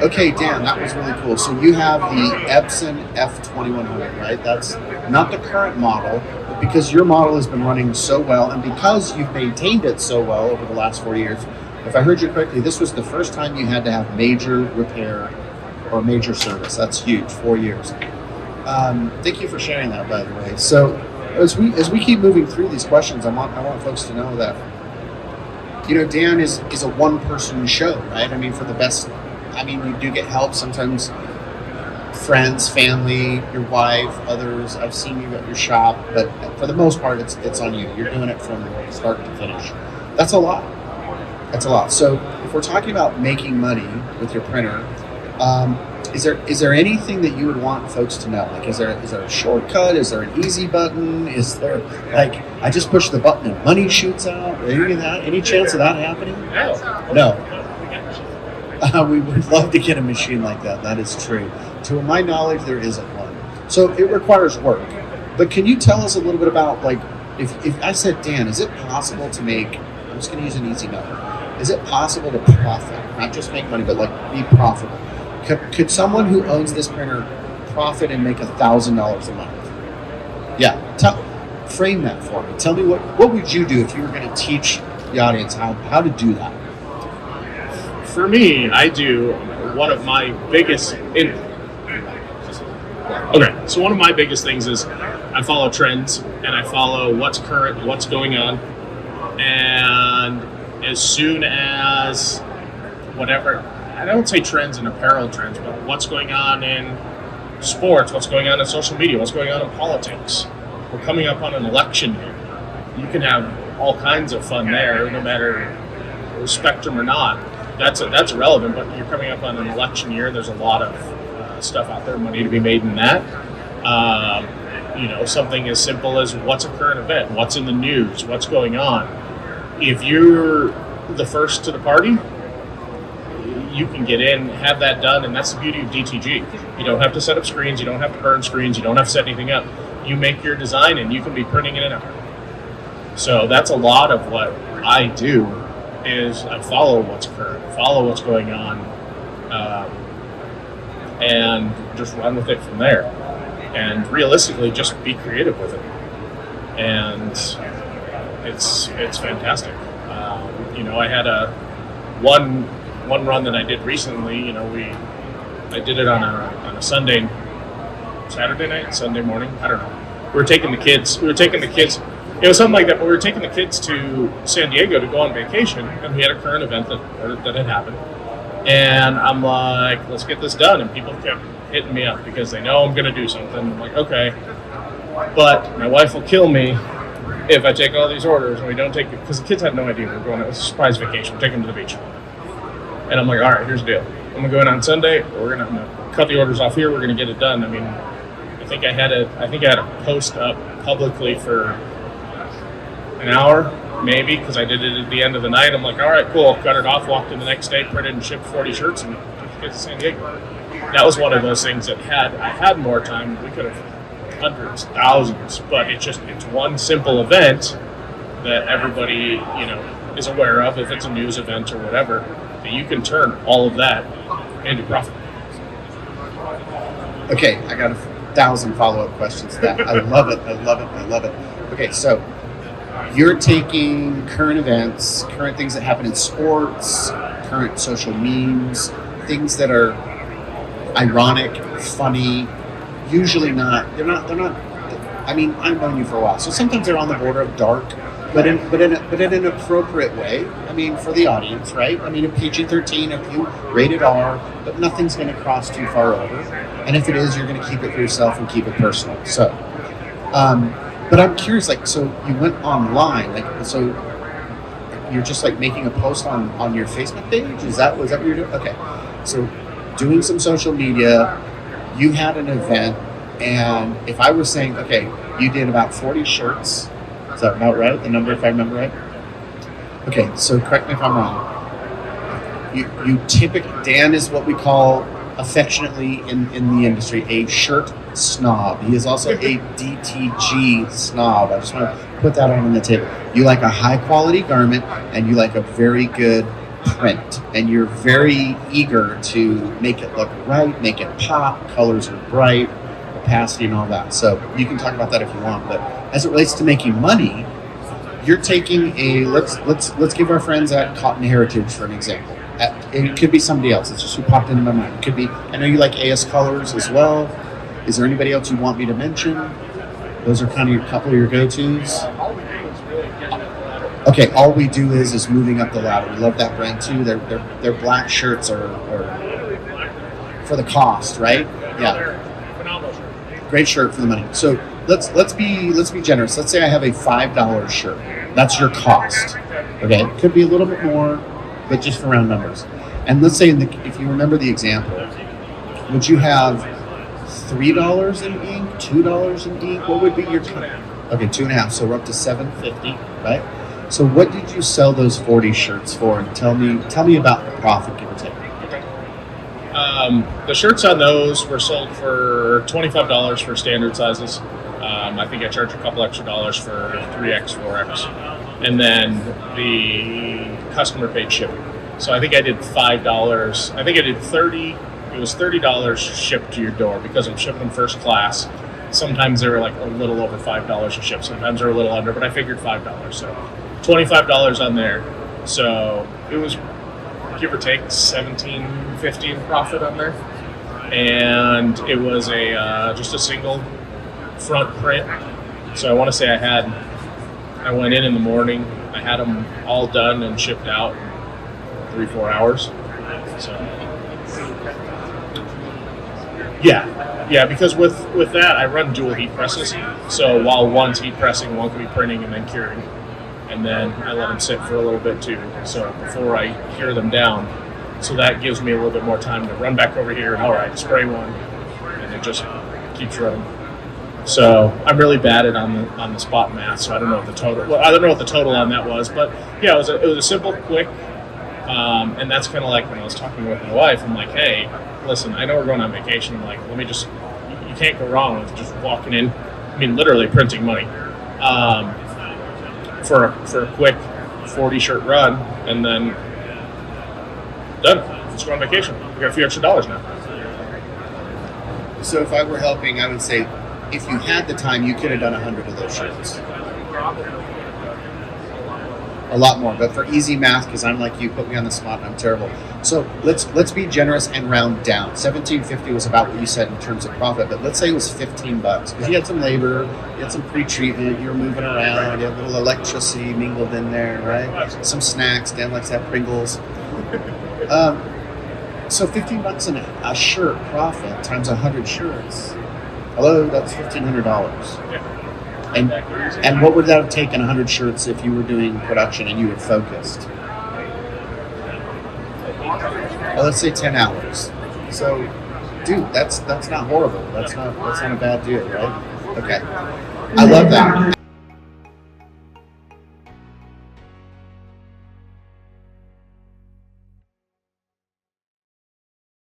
Okay, Dan, that was really cool. So you have the Epson F2100, right? That's not the current model, but because your model has been running so well and because you've maintained it so well over the last 4 years, if I heard you correctly, this was the first time you had to have major repair or major service. That's huge, 4 years. Thank you for sharing that, by the way. So as we keep moving through these questions, I want folks to know that, Dan is a one-person show, right? I mean, for the best. I mean, you do get help sometimes, friends, family, your wife, others. I've seen you at your shop, but for the most part, it's on you. You're doing it from start to finish. That's a lot. That's a lot. So if we're talking about making money with your printer, is there anything that you would want folks to know? Like, is there a shortcut? Is there an easy button? Is there, like, I just push the button and money shoots out? Any of that? Any chance of that happening? No. We would love to get a machine like that. That is true. To my knowledge, there isn't one. So it requires work. But can you tell us a little bit about, like, if I said, Dan, is it possible to make, I'm just going to use an easy number, is it possible to profit? Not just make money, but, like, be profitable. Could someone who owns this printer profit and make $1,000 a month? Yeah. Frame that for me. Tell me what would you do if you were going to teach the audience how to do that? For me, I do one of my biggest. So one of my biggest things is I follow trends and I follow what's current, what's going on, and as soon as whatever, I don't say trends and apparel trends, but what's going on in sports, what's going on in social media, what's going on in politics. We're coming up on an election year. You can have all kinds of fun there, no matter spectrum or not. That's relevant, but you're coming up on an election year. There's a lot of stuff out there, money to be made in that. Something as simple as what's a current event, what's in the news, what's going on. If you're the first to the party, you can get in, have that done, and that's the beauty of DTG. You don't have to set up screens, you don't have to burn screens, you don't have to set anything up. You make your design, and you can be printing it in a hour. So that's a lot of what I do. Is I follow what's current, follow what's going on, and just run with it from there. And realistically, just be creative with it. And it's fantastic. I had one run that I did recently. I did it on a Saturday night, Sunday morning. I don't know. We were taking the kids. It was something like that, but we were taking the kids to San Diego to go on vacation, and we had a current event that had happened. And I'm like, let's get this done. And people kept hitting me up because they know I'm going to do something. I'm like, okay. But my wife will kill me if I take all these orders and we don't take it, because the kids had no idea we were going. It was a surprise vacation. We're taking them to the beach. And I'm like, all right, here's the deal. I'm going to go in on Sunday. I'm going to cut the orders off here. We're going to get it done. I mean, I think I had a post up publicly for an hour, maybe, because I did it at the end of the night. I'm like, all right, cool. Cut it off, walked in the next day, printed and shipped 40 shirts, and get to San Diego. That was one of those things that I had more time, we could have hundreds, thousands, but it's one simple event that everybody, is aware of, if it's a news event or whatever, that you can turn all of that into profit. Okay, I got 1,000 follow-up questions to that. I love it. Okay, so you're taking current events, current things that happen in sports, current social memes, things that are ironic, funny, usually not, I mean, I've known you for a while, so sometimes they're on the border of dark, but in an appropriate way. I mean, for the audience, right? I mean, a PG-13, a few rated R, but nothing's going to cross too far over. And if it is, you're going to keep it for yourself and keep it personal. So, but I'm curious, like, so you went online, like, so you're just like making a post on your Facebook page? Was that what you're doing? Okay. So doing some social media, you had an event, and if I was saying, okay, you did about 40 shirts, is that about right? The number, if I remember right? Okay, so correct me if I'm wrong. You typically, Dan is what we call affectionately in the industry a shirt snob. He is also a DTG snob. I just want to put that on the table. You like a high quality garment and you like a very good print, and you're very eager to make it look right, make it pop, colors are bright, opacity and all that. So you can talk about that if you want, but as it relates to making money, you're taking a let's give our friends at Cotton Heritage for an example. It could be somebody else. It's just who popped into my mind. It could be, I know you like AS Colors as well. Is there anybody else you want me to mention? Those are kind of a couple of your go-tos. Okay, All We Do is moving up the ladder. We love that brand too. Their black shirts are for the cost, right? Yeah. Phenomenal shirt. Great shirt for the money. So let's be generous. Let's say I have a $5 shirt. That's your cost. Okay, it could be a little bit more, but just for round numbers. And let's say if you remember the example, would you have $3 in ink, $2 in ink? What would be your Okay, 2.5. So we're up to $7.50, right? So what did you sell those 40 shirts for? And tell me about the profit, give or take. The shirts on those were sold for $25 for standard sizes. I think I charged a couple extra dollars for 3X, 4X. And then the customer paid shipping. So I think I did $5. I think I did 30. It was $30 shipped to your door because I'm shipping them first class. Sometimes they were like a little over $5 to ship. Sometimes they're a little under, but I figured $5. So $25 on there. So it was, give or take, $17.50 in profit on there. And it was just a single front print. So I want to say I went in the morning. I had them all done and shipped out in 3-4 hours. So yeah, because with that I run dual heat presses. So while one's heat pressing, one can be printing and then curing, and then I let them sit for a little bit too. So before I cure them down, so that gives me a little bit more time to run back over here and all right, spray one, and it just keeps running. So I'm really bad at on the spot math. So I don't know what the total. Well, I don't know what the total on that was, but yeah, it was a simple, quick. And that's kind of like when I was talking with my wife, I'm like, hey, listen, I know we're going on vacation. I'm like, you can't go wrong with just walking in, I mean, literally printing money for a quick 40 shirt run, and then done. Let's go on vacation. We got a few extra dollars now. So if I were helping, I would say, if you had the time, you could have done 100 of those shirts. A lot more, but for easy math, because I'm like you, put me on the spot and I'm terrible. So let's be generous and round down. $17.50 was about what you said in terms of profit, but let's say it was $15 because you had some labor, you had some pre-treatment, you were moving around, you had a little electricity mingled in there, right? Some snacks. Dan likes that Pringles. So $15 in a shirt profit times 100 shirts. Hello, that's $1,500. Yeah. And what would that have taken 100 shirts if you were doing production and you were focused? Well, let's say 10 hours. So, dude, that's not horrible. That's not a bad deal, right? Okay. I love that.